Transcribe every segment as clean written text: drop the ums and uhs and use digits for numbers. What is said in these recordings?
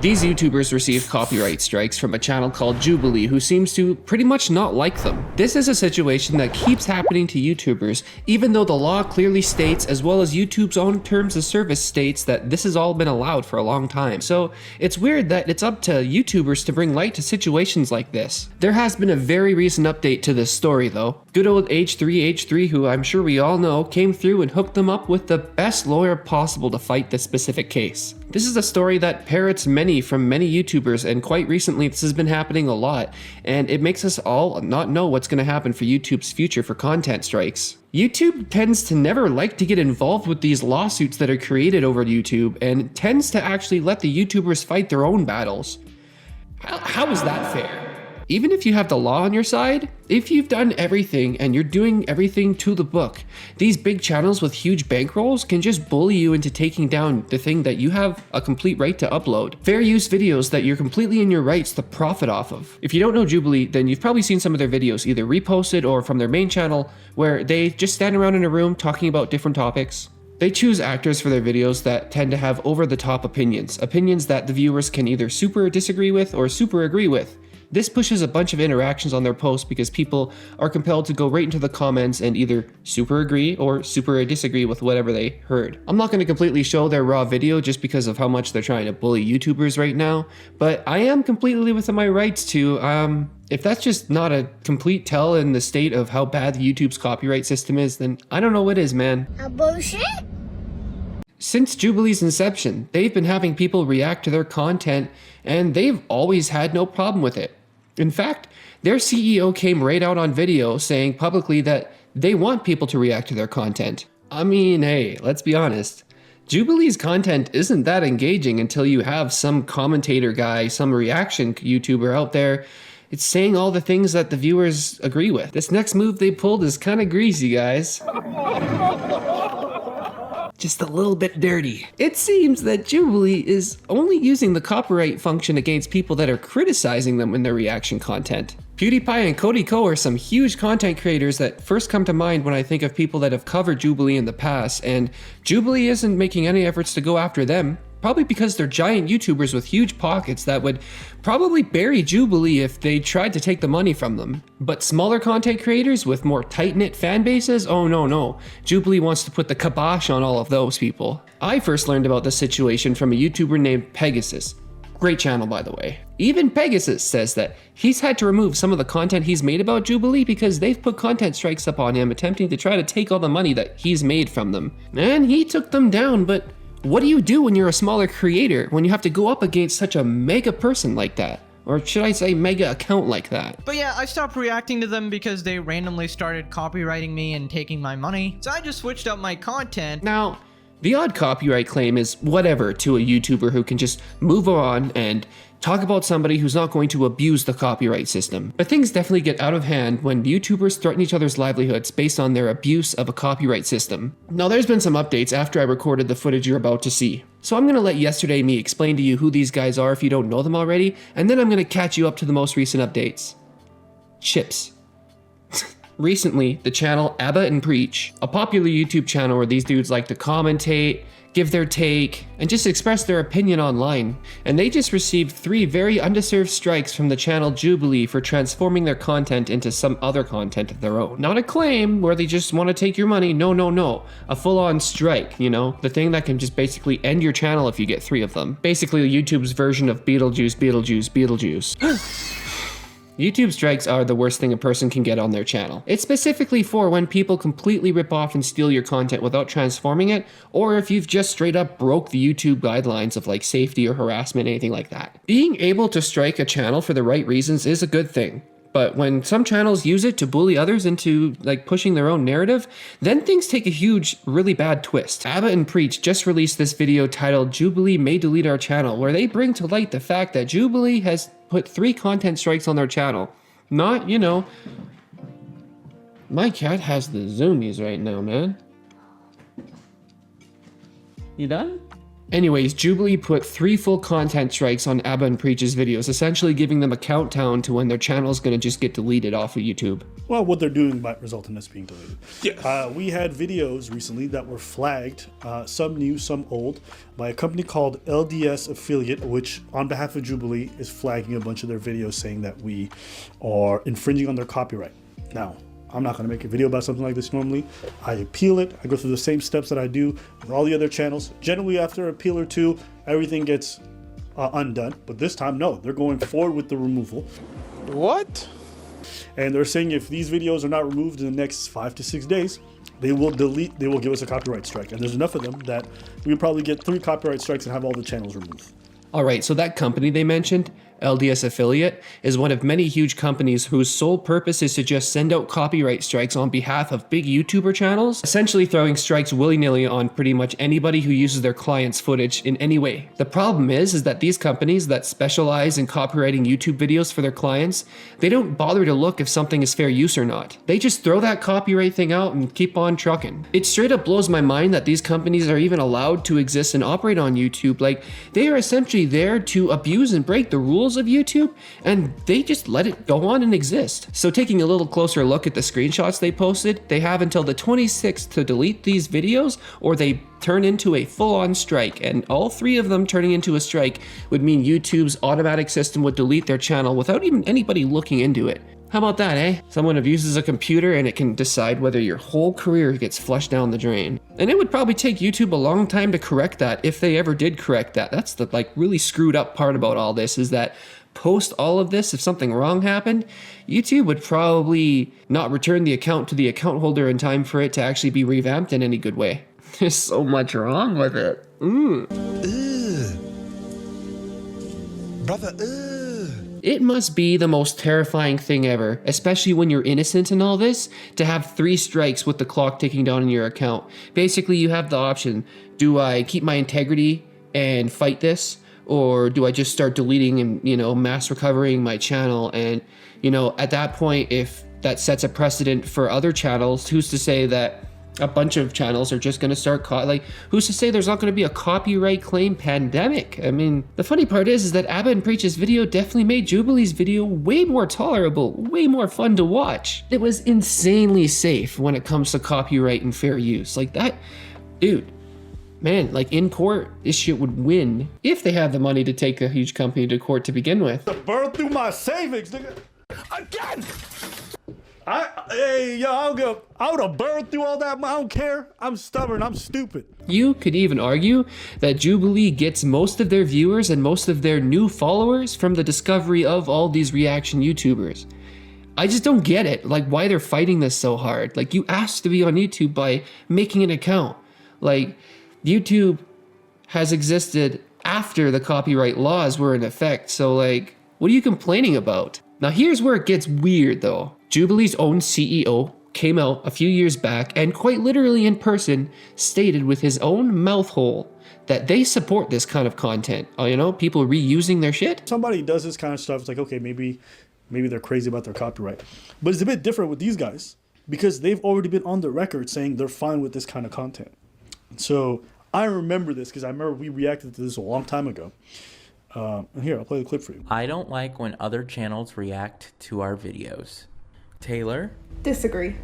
These YouTubers received copyright strikes from a channel called Jubilee who seems to pretty much not like them. This is a situation that keeps happening to YouTubers, even though the law clearly states, as well as YouTube's own terms of service states, that this has all been allowed for a long time. So it's weird that it's up to YouTubers to bring light to situations like this. There has been a very recent update to this story though. Good old H3, who I'm sure we all know, came through and hooked them up with the best lawyer possible to fight this specific case. This is a story that parrots many from many YouTubers, and quite recently this has been happening a lot, and it makes us all not know what's going to happen for YouTube's future for content strikes. YouTube tends to never like to get involved with these lawsuits that are created over YouTube, and tends to actually let the YouTubers fight their own battles. How is that fair? Even if you have the law on your side, if you've done everything and you're doing everything to the book, these big channels with huge bankrolls can just bully you into taking down the thing that you have a complete right to upload. Fair use videos that you're completely in your rights to profit off of. If you don't know Jubilee, then you've probably seen some of their videos either reposted or from their main channel where they just stand around in a room talking about different topics. They choose actors for their videos that tend to have over-the-top opinions that the viewers can either super disagree with or super agree with. This pushes a bunch of interactions on their posts because people are compelled to go right into the comments and either super agree or super disagree with whatever they heard. I'm not going to completely show their raw video just because of how much they're trying to bully YouTubers right now, but I am completely within my rights to, if that's just not a complete tell in the state of how bad YouTube's copyright system is, then I don't know what is, man. Bullshit? Since Jubilee's inception, they've been having people react to their content, and they've always had no problem with it. In fact, their CEO came right out on video saying publicly that they want people to react to their content. I mean, hey, let's be honest. Jubilee's content isn't that engaging until you have some commentator guy, some reaction YouTuber out there. It's saying all the things that the viewers agree with. This next move they pulled is kind of greasy, guys. Just a little bit dirty. It seems that Jubilee is only using the copyright function against people that are criticizing them in their reaction content. PewDiePie and Cody Ko are some huge content creators that first come to mind when I think of people that have covered Jubilee in the past, and Jubilee isn't making any efforts to go after them. Probably because they're giant YouTubers with huge pockets that would probably bury Jubilee if they tried to take the money from them. But smaller content creators with more tight-knit fan bases? Oh no. Jubilee wants to put the kibosh on all of those people. I first learned about this situation from a YouTuber named Pegasus. Great channel, by the way. Even Pegasus says that he's had to remove some of the content he's made about Jubilee because they've put content strikes up on him attempting to try to take all the money that he's made from them. And he took them down, but what do you do when you're a smaller creator, when you have to go up against such a mega person like that? Or should I say mega account like that? But yeah, I stopped reacting to them because they randomly started copywriting me and taking my money. So I just switched up my content. Now, the odd copyright claim is whatever to a YouTuber who can just move on and talk about somebody who's not going to abuse the copyright system. But things definitely get out of hand when YouTubers threaten each other's livelihoods based on their abuse of a copyright system. Now, there's been some updates after I recorded the footage you're about to see. So I'm going to let Yesterday Me explain to you who these guys are if you don't know them already, and then I'm going to catch you up to the most recent updates. Chips. Recently, the channel Abba and Preach, a popular YouTube channel where these dudes like to commentate, give their take, and just express their opinion online. And they just received 3 very undeserved strikes from the channel Jubilee for transforming their content into some other content of their own. Not a claim where they just want to take your money, no. A full-on strike, you know? The thing that can just basically end your channel if you get 3 of them. Basically YouTube's version of Beetlejuice. YouTube strikes are the worst thing a person can get on their channel. It's specifically for when people completely rip off and steal your content without transforming it, or if you've just straight up broke the YouTube guidelines of like safety or harassment, anything like that. Being able to strike a channel for the right reasons is a good thing. But when some channels use it to bully others into like pushing their own narrative, then things take a huge, really bad twist. Abba and Preach just released this video titled Jubilee May Delete Our Channel, where they bring to light the fact that Jubilee has put 3 content strikes on their channel. Not, you know, my cat has the zoomies right now, man. You done? Anyways, Jubilee put 3 full content strikes on Abba and Preach's videos, essentially giving them a countdown to when their channel is going to just get deleted off of YouTube. Well, what they're doing might result in this being deleted. Yeah. We had videos recently that were flagged, some new, some old, by a company called LDS Affiliate, which on behalf of Jubilee is flagging a bunch of their videos saying that we are infringing on their copyright. Now, I'm not going to make a video about something like this normally. I appeal it. I go through the same steps that I do with all the other channels. Generally, after an appeal or two, everything gets undone. But this time, no, they're going forward with the removal. What? And they're saying if these videos are not removed in the next 5 to 6 days, they will give us a copyright strike. And there's enough of them that we'll probably get 3 copyright strikes and have all the channels removed. Alright, so that company they mentioned, LDS Affiliate, is one of many huge companies whose sole purpose is to just send out copyright strikes on behalf of big YouTuber channels, essentially throwing strikes willy-nilly on pretty much anybody who uses their client's footage in any way. The problem is that these companies that specialize in copywriting YouTube videos for their clients, they don't bother to look if something is fair use or not. They just throw that copyright thing out and keep on trucking. It straight up blows my mind that these companies are even allowed to exist and operate on YouTube. Like, they are essentially there to abuse and break the rules of YouTube, and they just let it go on and exist. So taking a little closer look at the screenshots they posted, they have until the 26th to delete these videos, or they turn into a full-on strike, and all 3 of them turning into a strike would mean YouTube's automatic system would delete their channel without even anybody looking into it. How about that, eh? Someone abuses a computer and it can decide whether your whole career gets flushed down the drain. And it would probably take YouTube a long time to correct that, if they ever did correct that. That's the really screwed up part about all this, is that post all of this, if something wrong happened, YouTube would probably not return the account to the account holder in time for it to actually be revamped in any good way. There's so much wrong with it. Brother, It must be the most terrifying thing ever, especially when you're innocent in all this, to have 3 strikes with the clock ticking down in your account. Basically, you have the option: do I keep my integrity and fight this, or do I just start deleting and, mass recovering my channel? And, at that point, if that sets a precedent for other channels, who's to say that a bunch of channels are just going to start who's to say there's not going to be a copyright claim pandemic? I mean, the funny part is that Abba and Preach's video definitely made Jubilee's video way more tolerable, way more fun to watch. It was insanely safe when it comes to copyright and fair use. Like that, dude, man, in court, this shit would win if they had the money to take a huge company to court to begin with. Burn through my savings, nigga. Again! I would have burned through all that. I don't care. I'm stubborn. I'm stupid. You could even argue that Jubilee gets most of their viewers and most of their new followers from the discovery of all these reaction YouTubers. I just don't get it. Why they're fighting this so hard. You asked to be on YouTube by making an account. YouTube has existed after the copyright laws were in effect. So what are you complaining about? Now here's where it gets weird though. Jubilee's own CEO came out a few years back and quite literally in person stated with his own mouth hole that they support this kind of content. People reusing their shit. Somebody does this kind of stuff, it's okay, maybe they're crazy about their copyright. But it's a bit different with these guys because they've already been on the record saying they're fine with this kind of content. So I remember this because I remember we reacted to this a long time ago. And here, I'll play the clip for you. I don't like when other channels react to our videos. Taylor? Disagree.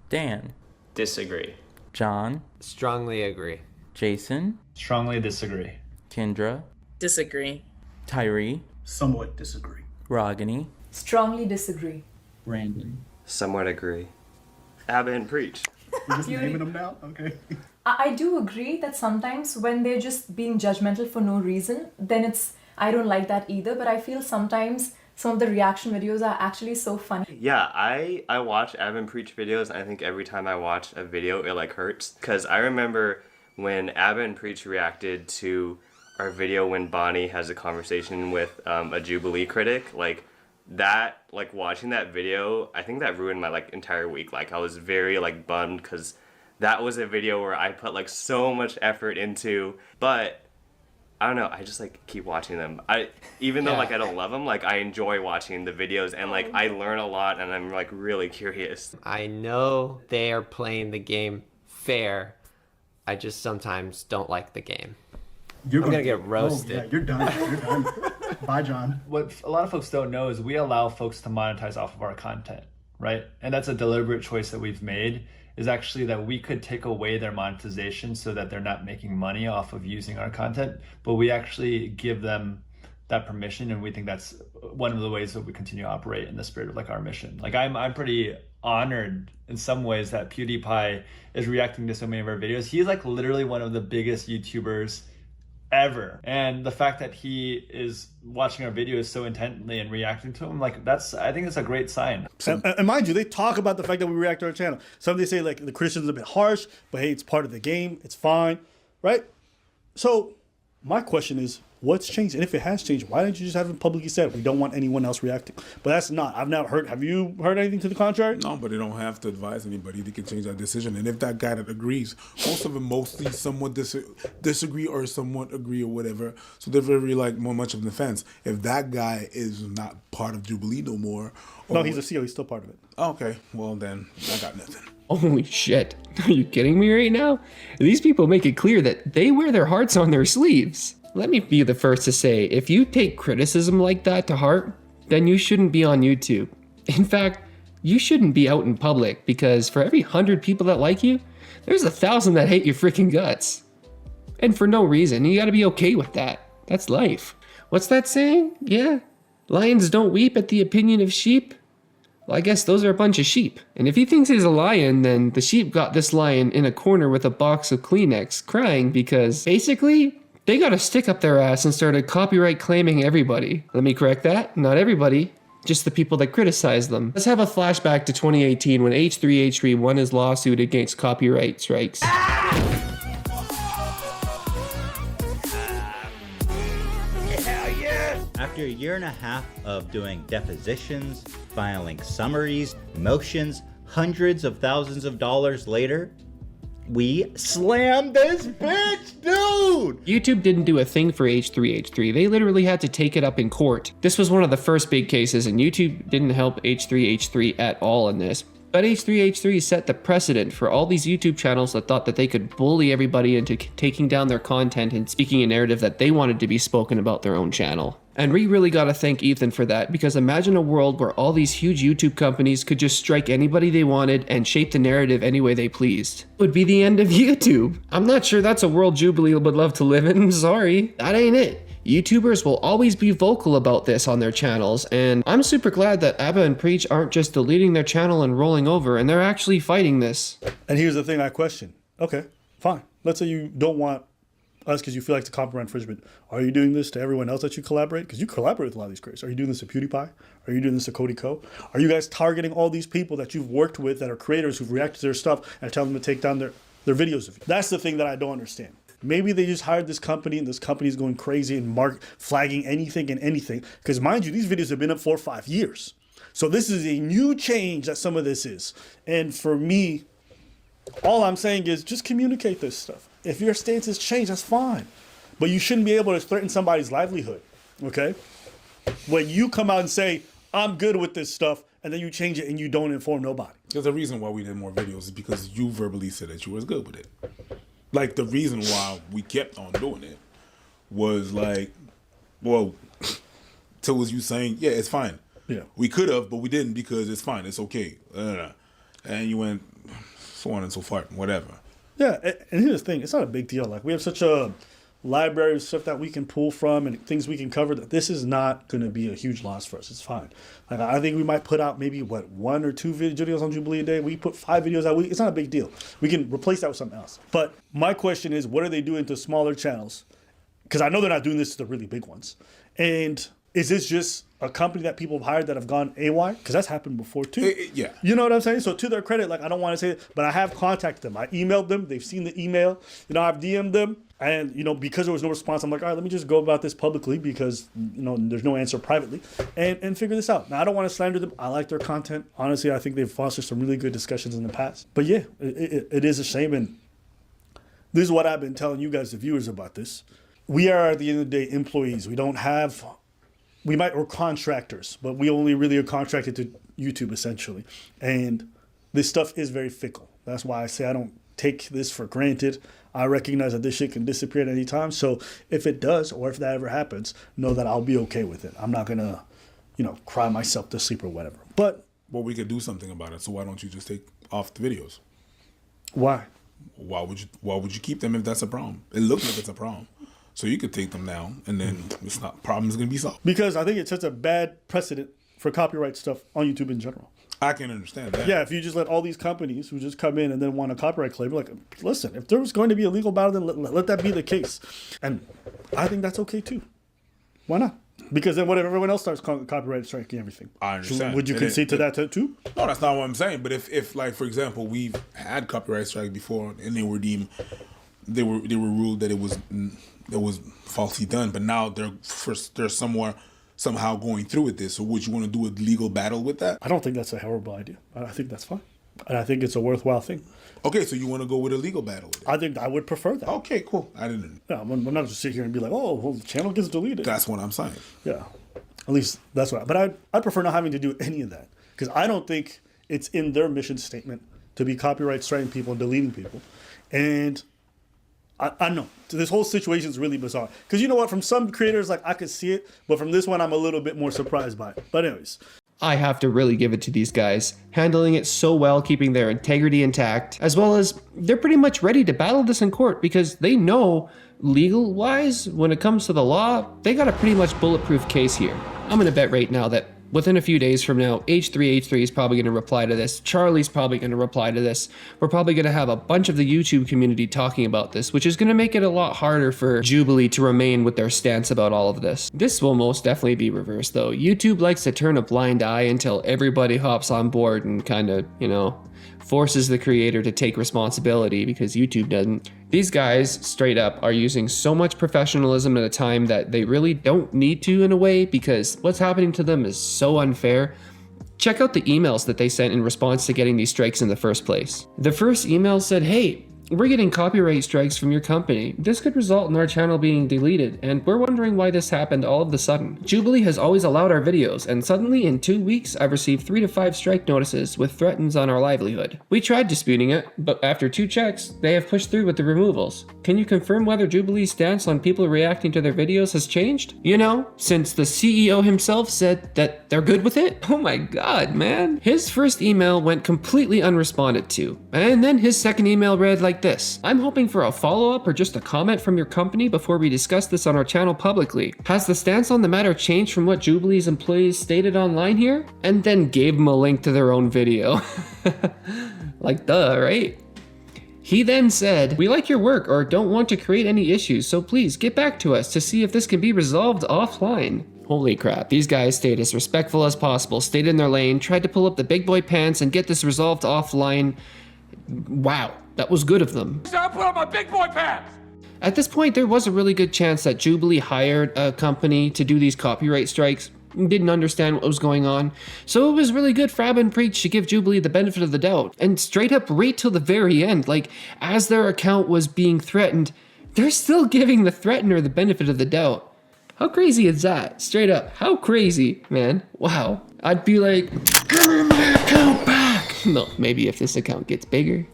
Dan? Disagree. John? Strongly agree. Jason? Strongly disagree. Kendra? Disagree. Tyree? Somewhat disagree. Ragini? Strongly disagree. Brandon? Somewhat agree. Abba and Preach. We're just naming them now? Okay. I do agree that sometimes when they're just being judgmental for no reason, then I don't like that either, but I feel sometimes some of the reaction videos are actually so funny. Yeah, I watch Abba and Preach videos, and I think every time I watch a video, it hurts. Because I remember when Abba and Preach reacted to our video when Bonnie has a conversation with a Jubilee critic, watching that video, I think that ruined my entire week. I was very bummed because that was a video where I put so much effort into, but I don't know, I just keep watching them. Even though I don't love them, I enjoy watching the videos and I learn a lot and I'm really curious. I know they are playing the game fair. I just sometimes don't like the game. I'm gonna get roasted. Oh, yeah, you're done. You're done. Bye, John. What a lot of folks don't know is we allow folks to monetize off of our content, right? And that's a deliberate choice that we've made, is actually that we could take away their monetization so that they're not making money off of using our content, but we actually give them that permission, and we think that's one of the ways that we continue to operate in the spirit of like our mission. Like I'm pretty honored in some ways that PewDiePie is reacting to so many of our videos. He's like literally one of the biggest YouTubers ever, and the fact that he is watching our videos so intently and reacting to them, like I think it's a great sign. And mind you, they talk about the fact that we react to our channel. Some they say like the Christian's a bit harsh, but hey, it's part of the game. It's fine, right? So my question is, what's changed? And if it has changed, why didn't you just have it publicly said we don't want anyone else reacting? But that's not. I've not heard. Have you heard anything to the contrary? No, but they don't have to advise anybody. They can change that decision. And if that guy that agrees, most of them mostly somewhat disagree or somewhat agree or whatever. So they're very like more much of an offense. If that guy is not part of Jubilee no more. No, he's a CEO. He's still part of it. Okay, well then I got nothing. Holy shit. Are you kidding me right now? These people make it clear that they wear their hearts on their sleeves. Let me be the first to say, if you take criticism like that to heart, then you shouldn't be on YouTube. In fact, you shouldn't be out in public, because for every 100 people that like you, there's 1,000 that hate your freaking guts. And for no reason. You gotta be okay with that. That's life. What's that saying? Yeah? Lions don't weep at the opinion of sheep? Well, I guess those are a bunch of sheep. And if he thinks he's a lion, then the sheep got this lion in a corner with a box of Kleenex, crying because, basically, they got a stick up their ass and started copyright claiming everybody. Let me correct that. Not everybody. Just the people that criticize them. Let's have a flashback to 2018 when H3H3 won his lawsuit against copyright strikes. After a year and a half of doing depositions, filing summaries, motions, hundreds of thousands of dollars later, we slammed this bitch, dude! YouTube didn't do a thing for H3H3. They literally had to take it up in court. This was one of the first big cases, and YouTube didn't help H3H3 at all in this. But H3H3 set the precedent for all these YouTube channels that thought that they could bully everybody into taking down their content and speaking a narrative that they wanted to be spoken about their own channel. And we really gotta thank Ethan for that, because imagine a world where all these huge YouTube companies could just strike anybody they wanted and shape the narrative any way they pleased. It would be the end of YouTube. I'm not sure that's a world Jubilee would love to live in, sorry. That ain't it. YouTubers will always be vocal about this on their channels, and I'm super glad that Abba and Preach aren't just deleting their channel and rolling over, and they're actually fighting this. And here's the thing I question. Okay, fine. Let's say you don't want us because you feel like it's a copyright infringement. Are you doing this to everyone else that you collaborate? Because you collaborate with a lot of these creators. Are you doing this to PewDiePie? Are you doing this to Cody Co? Are you guys targeting all these people that you've worked with that are creators who've reacted to their stuff and tell them to take down their videos of you? That's the thing that I don't understand. Maybe they just hired this company and this company is going crazy and flagging anything and anything. Because mind you, these videos have been up 4 or 5 years. So this is a new change that some of this is. And for me, all I'm saying is just communicate this stuff. If your stance has changed, that's fine. But you shouldn't be able to threaten somebody's livelihood, okay? When you come out and say, I'm good with this stuff, and then you change it and you don't inform nobody. There's a reason why we did more videos is because you verbally said that you was good with it. Like, the reason why we kept on doing it was like, well, towards you saying, yeah, it's fine. Yeah. We could have, but we didn't because it's fine. It's okay. And you went so on and so forth, whatever. Yeah, and here's the thing. It's not a big deal. Like, we have such a library of stuff that we can pull from and things we can cover that this is not going to be a huge loss for us. It's fine. Like, I think we might put out maybe, 1 or 2 videos on Jubilee a day. We put 5 videos out a week. It's not a big deal. We can replace that with something else. But my question is, what are they doing to smaller channels? Because I know they're not doing this to the really big ones. And is this just a company that people have hired that have gone AY? Because that's happened before too. Yeah. You know what I'm saying? So to their credit, like, I don't want to say it, but I have contacted them. I emailed them. They've seen the email. I've DM'd them. And, because there was no response, I'm like, all right, let me just go about this publicly because, there's no answer privately and figure this out. Now, I don't want to slander them. I like their content. Honestly, I think they've fostered some really good discussions in the past. But yeah, it is a shame. And this is what I've been telling you guys, the viewers, about this. We are, at the end of the day, employees. We're contractors, but we only really are contracted to YouTube, essentially. And this stuff is very fickle. That's why I say I don't take this for granted. I recognize that this shit can disappear at any time. So if it does, or if that ever happens, know that I'll be okay with it. I'm not gonna, cry myself to sleep or whatever. But we could do something about it. So why don't you just take off the videos? Why? Why would you keep them if that's a problem? It looks like it's a problem. So you could take them down, and then problem's gonna be solved. Because I think it sets a bad precedent for copyright stuff on YouTube in general. I can understand that. Yeah, if you just let all these companies who just come in and then want a copyright claim, like, listen, if there was going to be a legal battle, then let that be the case. And I think that's okay too. Why not? Because then what if everyone else starts copyright striking everything? I understand. Would you concede to that too? No, that's not what I'm saying. But if like, for example, we've had copyright strike before, and they were ruled that it was falsely done, but now they're somehow going through with this. So would you want to do a legal battle with that? I don't think that's a horrible idea. I think that's fine. And I think it's a worthwhile thing. Okay, so you want to go with a legal battle with it? I think I would prefer that. Okay, cool. I didn't. Yeah, I'm not just sit here and be like, oh, well, the channel gets deleted. That's what I'm saying. Yeah, at least that's what. But I prefer not having to do any of that, because I don't think it's in their mission statement to be copyright striking people and deleting people. And I know this whole situation is really bizarre, because you know what? From some creators, like, I could see it, but from this one, I'm a little bit more surprised by it. But anyways. I have to really give it to these guys, handling it so well, keeping their integrity intact, as well as they're pretty much ready to battle this in court, because they know legal-wise, when it comes to the law, they got a pretty much bulletproof case here. I'm gonna bet right now that within a few days from now, H3 is probably going to reply to this. Charlie's probably going to reply to this. We're probably going to have a bunch of the YouTube community talking about this, which is going to make it a lot harder for Jubilee to remain with their stance about all of this. This will most definitely be reversed, though. YouTube likes to turn a blind eye until everybody hops on board and kind of, forces the creator to take responsibility, because YouTube doesn't. These guys, straight up, are using so much professionalism at a time that they really don't need to, in a way, because what's happening to them is so unfair. Check out the emails that they sent in response to getting these strikes in the first place. The first email said, hey, we're getting copyright strikes from your company. This could result in our channel being deleted, and we're wondering why this happened all of a sudden. Jubilee has always allowed our videos, and suddenly in 2 weeks, I've received 3 to 5 strike notices with threats on our livelihood. We tried disputing it, but after 2 checks, they have pushed through with the removals. Can you confirm whether Jubilee's stance on people reacting to their videos has changed? Since the CEO himself said that they're good with it? Oh my god, man. His first email went completely unresponded to, and then his second email read like this. I'm hoping for a follow-up or just a comment from your company before we discuss this on our channel publicly. Has the stance on the matter changed from what Jubilee's employees stated online here? And then gave them a link to their own video. Like, duh, right? He then said, we like your work or don't want to create any issues, so please get back to us to see if this can be resolved offline. Holy crap, these guys stayed as respectful as possible, stayed in their lane, tried to pull up the big boy pants and get this resolved offline. Wow, that was good of them. Stop putting on my big boy pants! At this point, there was a really good chance that Jubilee hired a company to do these copyright strikes, didn't understand what was going on. So it was really good for Abba and Preach to give Jubilee the benefit of the doubt. And straight up right till the very end, like, as their account was being threatened, they're still giving the threatener the benefit of the doubt. How crazy is that? Straight up, how crazy, man. Wow. I'd be like, give me my account back. No, maybe if this account gets bigger.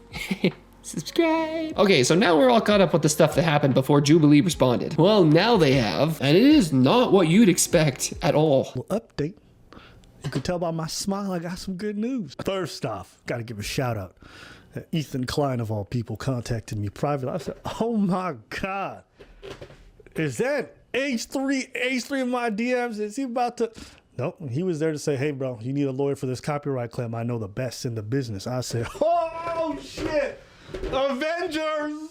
Subscribe. Okay, so now we're all caught up with the stuff that happened before Jubilee responded. Well, now they have, and it is not what you'd expect at all. Well, update. You can tell by my smile I got some good news. First off, got to give a shout out. Ethan Klein, of all people, contacted me privately. I said, oh my God, is that H3 in my DMs? Is he about to... Nope, he was there to say, hey, bro, you need a lawyer for this copyright claim. I know the best in the business. I said, oh, shit. Avengers.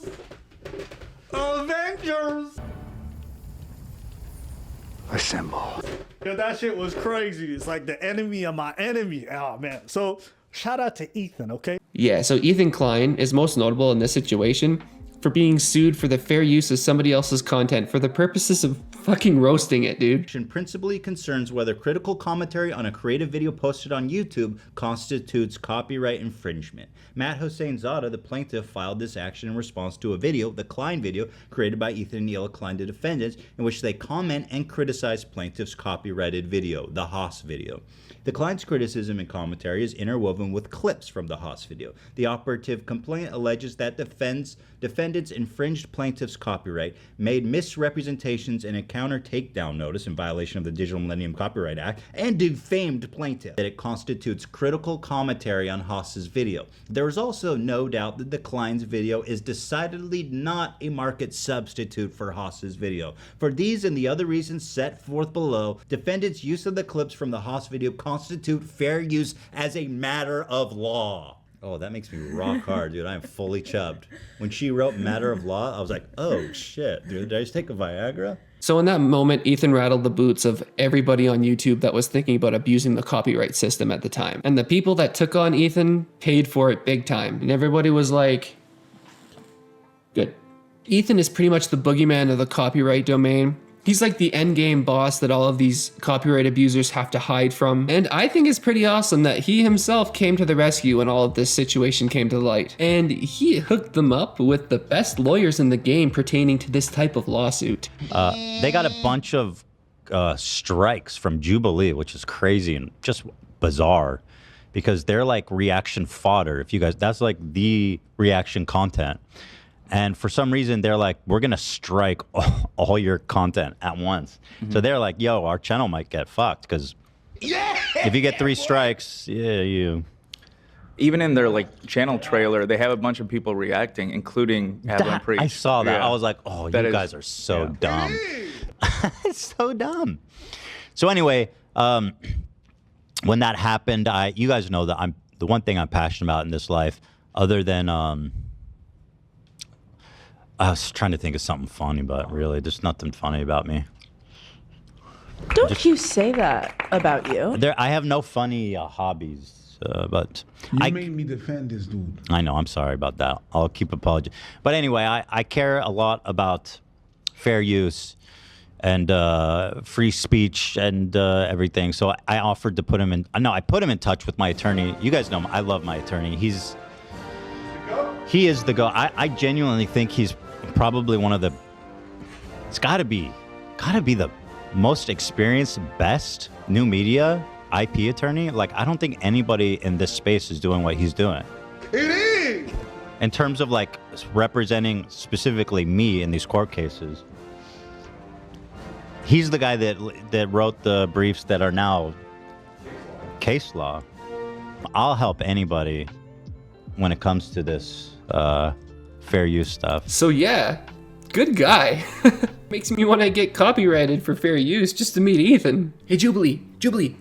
Assemble. Yeah, that shit was crazy. It's like the enemy of my enemy. Oh, man. So shout out to Ethan, okay? Yeah, so Ethan Klein is most notable in this situation for being sued for the fair use of somebody else's content for the purposes of fucking roasting it, dude. Principally concerns whether critical commentary on a creative video posted on YouTube constitutes copyright infringement. Matt Hossein Zada, the plaintiff, filed this action in response to a video, the Klein video, created by Ethan and Neela Klein, the defendants, in which they comment and criticize plaintiff's copyrighted video, the Haas video. The Klein's criticism and commentary is interwoven with clips from the Haas video. The operative complaint alleges that defendants defendants infringed plaintiff's copyright, made misrepresentations in a counter takedown notice in violation of the Digital Millennium Copyright Act, and defamed plaintiff, that it constitutes critical commentary on Haas's video. There is also no doubt that the Klein's video is decidedly not a market substitute for Haas's video. For these and the other reasons set forth below, defendants' use of the clips from the Haas video constitute fair use as a matter of law. Oh, that makes me rock hard, dude. I am fully chubbed. When she wrote matter of law, I was like, oh shit, dude, did I just take a Viagra? So in that moment, Ethan rattled the boots of everybody on YouTube that was thinking about abusing the copyright system at the time. And the people that took on Ethan paid for it big time. And everybody was like, good. Ethan is pretty much the boogeyman of the copyright domain. He's like the endgame boss that all of these copyright abusers have to hide from. And I think it's pretty awesome that he himself came to the rescue when all of this situation came to light. And he hooked them up with the best lawyers in the game pertaining to this type of lawsuit. They got a bunch of strikes from Jubilee, which is crazy and just bizarre, because they're like reaction fodder. If you guys, that's like the reaction content. And for some reason, they're like, we're going to strike all your content at once. Mm-hmm. So they're like, yo, our channel might get fucked because if you get 3 strikes, yeah, you... Even in their like channel trailer, they have a bunch of people reacting, including Abba and Preach. I saw that. Yeah. I was like, oh, you guys are so dumb. It's so dumb. So anyway, when that happened, you guys know that the one thing I'm passionate about in this life, other than... I was trying to think of something funny, but really, there's nothing funny about me. Don't you say that about you. I have no funny hobbies, but... You made me defend this dude. I know, I'm sorry about that. I'll keep apologizing. But anyway, I care a lot about fair use and free speech and everything. So I offered to put him in... No, I put him in touch with my attorney. You guys know him. I love my attorney. He is the go. I genuinely think he's probably one of the... It's gotta be the most experienced, best new media IP attorney. Like, I don't think anybody in this space is doing what he's doing. It is! In terms of like representing specifically me in these court cases. He's the guy that wrote the briefs that are now case law. I'll help anybody when it comes to this fair use stuff. So yeah, good guy. Makes me want to get copyrighted for fair use just to meet Ethan. Hey, Jubilee,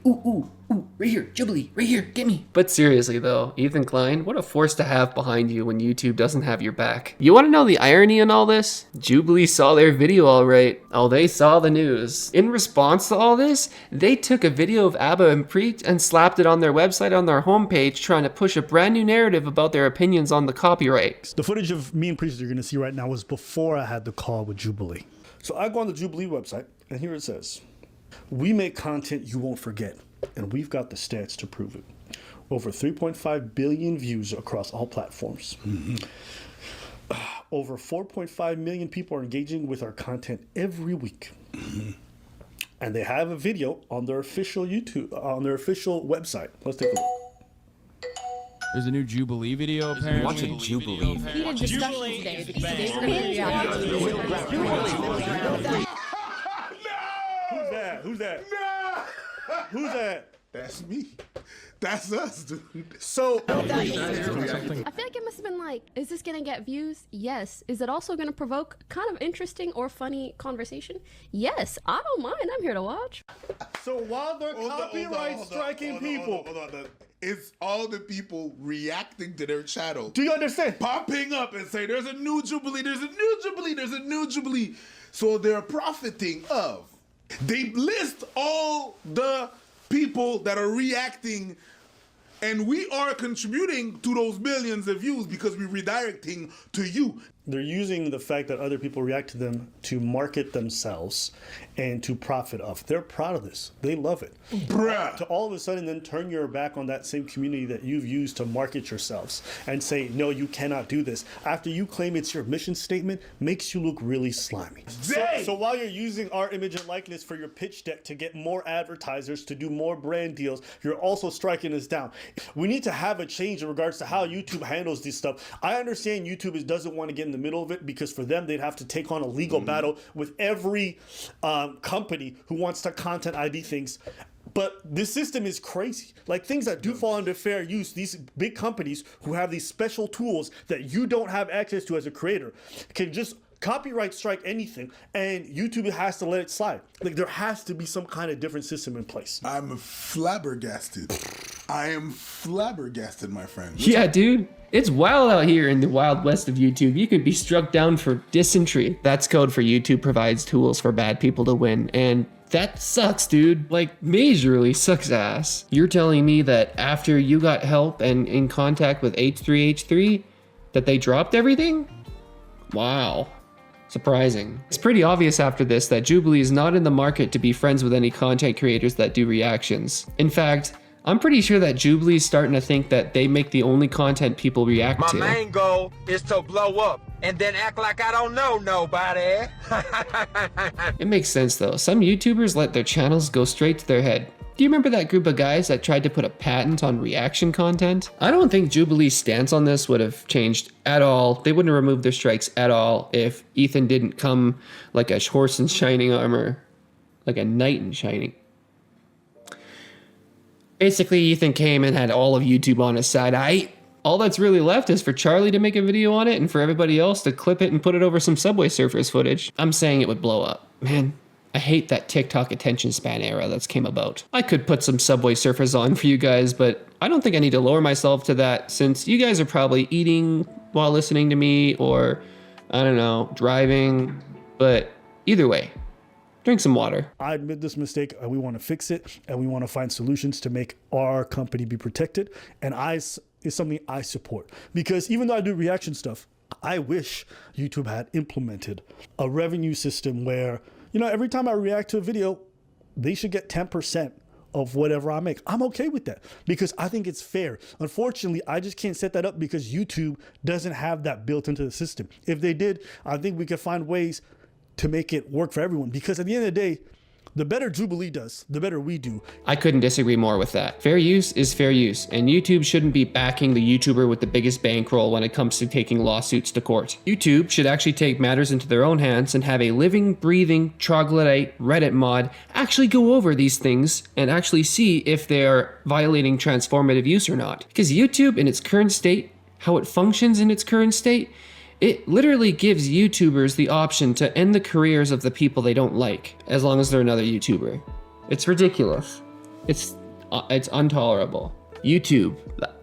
ooh, right here, Jubilee, right here, get me. But seriously though, Ethan Klein, what a force to have behind you when YouTube doesn't have your back. You want to know the irony in all this? Jubilee saw their video all right. Oh, they saw the news. In response to all this, they took a video of Abba and Preach and slapped it on their website on their homepage, trying to push a brand new narrative about their opinions on the copyright. The footage of me and Preach that you're going to see right now was before I had the call with Jubilee. So I go on the Jubilee website, and here it says, we make content you won't forget, and we've got the stats to prove it. Over 3.5 billion views across all platforms. Mm-hmm. Over 4.5 million people are engaging with our content every week. Mm-hmm. And they have a video on their official YouTube, on their official website. Let's take a look. There's a new Jubilee video, apparently. Watch a Jubilee. Heated discussion today because today's going to be reacting to Who's that? No! Who's that? That's me. That's us, dude. So... I feel like it must have been like, is this going to get views? Yes. Is it also going to provoke kind of interesting or funny conversation? Yes. I don't mind. I'm here to watch. So while they're copyright striking people... Hold on. It's all the people reacting to their channel. Do you understand? Popping up and saying, there's a new Jubilee, there's a new Jubilee, there's a new Jubilee. So they're profiting of. They list all the people that are reacting, and we are contributing to those millions of views because we're redirecting to you. They're using the fact that other people react to them to market themselves and to profit off. They're proud of this. They love it. Bruh. To all of a sudden then turn your back on that same community that you've used to market yourselves and say, no, you cannot do this. After you claim it's your mission statement, makes you look really slimy. So while you're using our image and likeness for your pitch deck to get more advertisers, to do more brand deals, you're also striking us down. We need to have a change in regards to how YouTube handles this stuff. I understand YouTube doesn't want to get in the middle of it, because for them, they'd have to take on a legal battle with every company who wants to content ID things. But this system is crazy. Like, things that do fall under fair use, these big companies who have these special tools that you don't have access to as a creator can just copyright strike anything, and YouTube has to let it slide. Like, there has to be some kind of different system in place. I'm flabbergasted. I am flabbergasted, my friend. Yeah, dude. It's wild out here in the wild west of YouTube. You could be struck down for dysentery. That's code for YouTube provides tools for bad people to win. And that sucks, dude. Like, majorly sucks ass. You're telling me that after you got help and in contact with H3H3, that they dropped everything? Wow. Surprising. It's pretty obvious after this that Jubilee is not in the market to be friends with any content creators that do reactions. In fact, I'm pretty sure that Jubilee's starting to think that they make the only content people react to. My main goal is to blow up and then act like I don't know nobody. It makes sense though. Some YouTubers let their channels go straight to their head. Do you remember that group of guys that tried to put a patent on reaction content? I don't think Jubilee's stance on this would have changed at all. They wouldn't have removed their strikes at all if Ethan didn't come like a horse in shining armor, like a knight in shining. Basically, Ethan came and had all of YouTube on his side. All that's really left is for Charlie to make a video on it and for everybody else to clip it and put it over some Subway Surfers footage. I'm saying it would blow up. Man, I hate that TikTok attention span era that's came about. I could put some Subway Surfers on for you guys, but I don't think I need to lower myself to that, since you guys are probably eating while listening to me, or, I don't know, driving. But either way, drink some water. I admit this mistake, and we want to fix it, and we want to find solutions to make our company be protected. And is something I support, because even though I do reaction stuff, I wish YouTube had implemented a revenue system where, you know, every time I react to a video, they should get 10% of whatever I make. I'm okay with that because I think it's fair. Unfortunately, I just can't set that up because YouTube doesn't have that built into the system. If they did, I think we could find ways to make it work for everyone, because at the end of the day, the better Jubilee does, the better we do. I couldn't disagree more with that. Fair use is fair use, and YouTube shouldn't be backing the YouTuber with the biggest bankroll when it comes to taking lawsuits to court. YouTube should actually take matters into their own hands and have a living, breathing, troglodyte Reddit mod actually go over these things and actually see if they are violating transformative use or not. Because YouTube in its current state, how it functions in its current state, it literally gives YouTubers the option to end the careers of the people they don't like, as long as they're another YouTuber. It's ridiculous. It's intolerable. YouTube,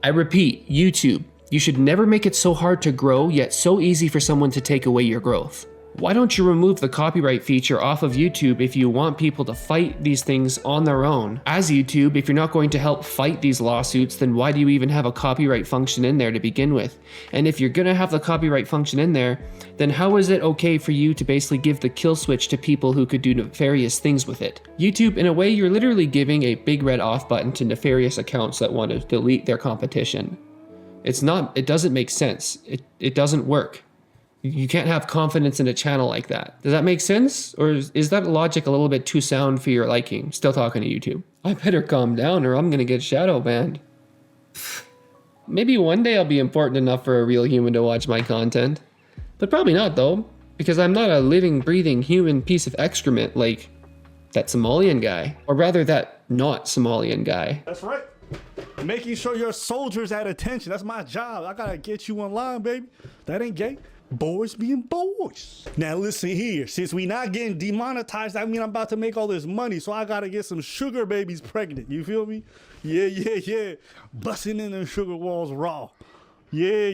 I repeat, YouTube, you should never make it so hard to grow, yet so easy for someone to take away your growth. Why don't you remove the copyright feature off of YouTube if you want people to fight these things on their own? As YouTube, if you're not going to help fight these lawsuits, then why do you even have a copyright function in there to begin with? And if you're gonna have the copyright function in there, then how is it okay for you to basically give the kill switch to people who could do nefarious things with it? YouTube, in a way, you're literally giving a big red off button to nefarious accounts that want to delete their competition. It doesn't make sense. It doesn't work. You can't have confidence in a channel like that. Does that make sense? Or is that logic a little bit too sound for your liking? Still talking to YouTube. I better calm down or I'm gonna get shadow banned. Maybe one day I'll be important enough for a real human to watch my content. But probably not though, because I'm not a living, breathing human piece of excrement like that Somalian guy. Or rather that not Somalian guy. That's right. Making sure your soldiers at attention. That's my job. I gotta get you online, baby. That ain't gay. Boys being boys. Now listen here, since we not getting demonetized, I mean I'm about to make all this money, so I gotta get some sugar babies pregnant. You feel me? Yeah. Busting in the sugar walls raw. Yeah.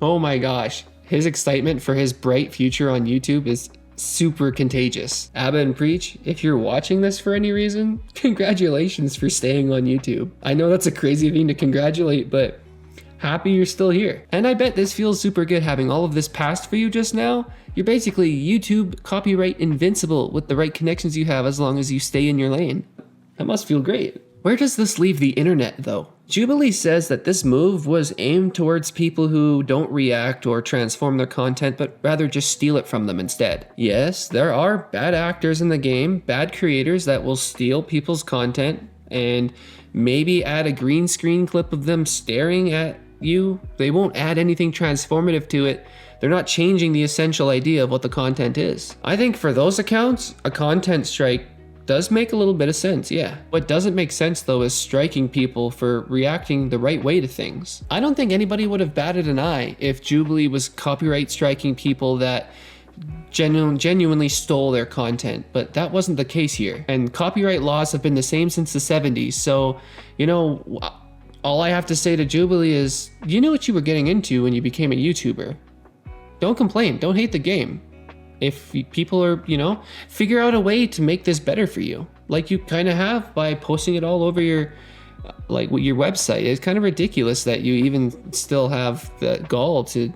Oh my gosh. His excitement for his bright future on YouTube is super contagious. Abba and Preach, if you're watching this for any reason, congratulations for staying on YouTube. I know that's a crazy thing to congratulate, but happy you're still here. And I bet this feels super good having all of this passed for you just now. You're basically YouTube copyright invincible with the right connections you have as long as you stay in your lane. That must feel great. Where does this leave the internet though? Jubilee says that this move was aimed towards people who don't react or transform their content, but rather just steal it from them instead. Yes, there are bad actors in the game, bad creators that will steal people's content and maybe add a green screen clip of them staring at you. They won't add anything transformative to it. They're not changing the essential idea of what the content is. I think for those accounts, a content strike does make a little bit of sense, yeah. What doesn't make sense though is striking people for reacting the right way to things. I don't think anybody would have batted an eye if Jubilee was copyright striking people that genuinely stole their content, but that wasn't the case here. And copyright laws have been the same since the 70s, so, you know, all I have to say to Jubilee is, you knew what you were getting into when you became a YouTuber. Don't complain, don't hate the game. If people are, you know, figure out a way to make this better for you, like you kind of have by posting it all over your, your website. It's kind of ridiculous that you even still have the gall to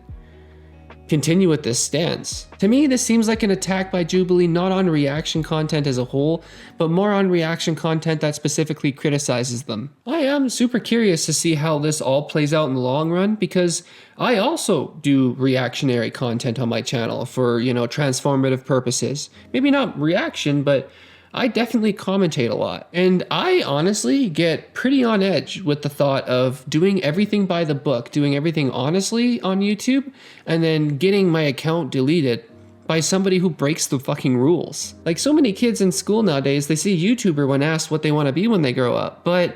continue with this stance. To me, this seems like an attack by Jubilee, not on reaction content as a whole, but more on reaction content that specifically criticizes them. I am super curious to see how this all plays out in the long run, because I also do reactionary content on my channel for, you know, transformative purposes. Maybe not reaction, but I definitely commentate a lot. And I honestly get pretty on edge with the thought of doing everything by the book, doing everything honestly on YouTube, and then getting my account deleted by somebody who breaks the fucking rules. Like so many kids in school nowadays, they see YouTuber when asked what they want to be when they grow up. But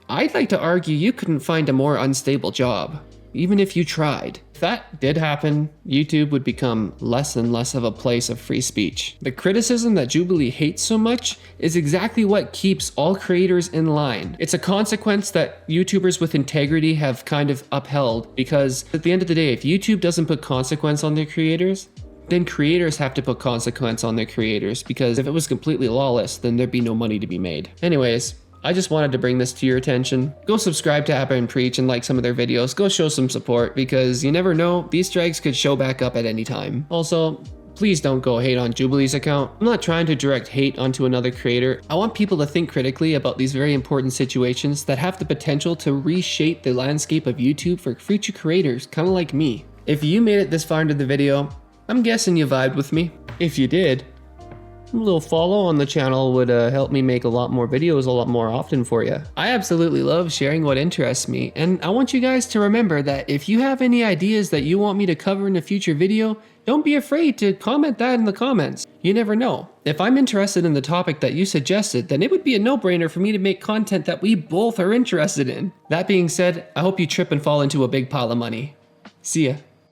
I'd like to argue you couldn't find a more unstable job, even if you tried. If that did happen, YouTube would become less and less of a place of free speech. The criticism that Jubilee hates so much is exactly what keeps all creators in line. It's a consequence that YouTubers with integrity have kind of upheld, because at the end of the day, if YouTube doesn't put consequence on their creators, then creators have to put consequence on their creators, because if it was completely lawless, then there'd be no money to be made. Anyways, I just wanted to bring this to your attention. Go subscribe to Abba and Preach and like some of their videos. Go show some support, because you never know, these strikes could show back up at any time. Also, please don't go hate on Jubilee's account. I'm not trying to direct hate onto another creator. I want people to think critically about these very important situations that have the potential to reshape the landscape of YouTube for future creators, kind of like me. If you made it this far into the video, I'm guessing you vibed with me. If you did, a little follow on the channel would help me make a lot more videos a lot more often for you. I absolutely love sharing what interests me, and I want you guys to remember that if you have any ideas that you want me to cover in a future video, don't be afraid to comment that in the comments. You never know. If I'm interested in the topic that you suggested, then it would be a no-brainer for me to make content that we both are interested in. That being said, I hope you trip and fall into a big pile of money. See ya.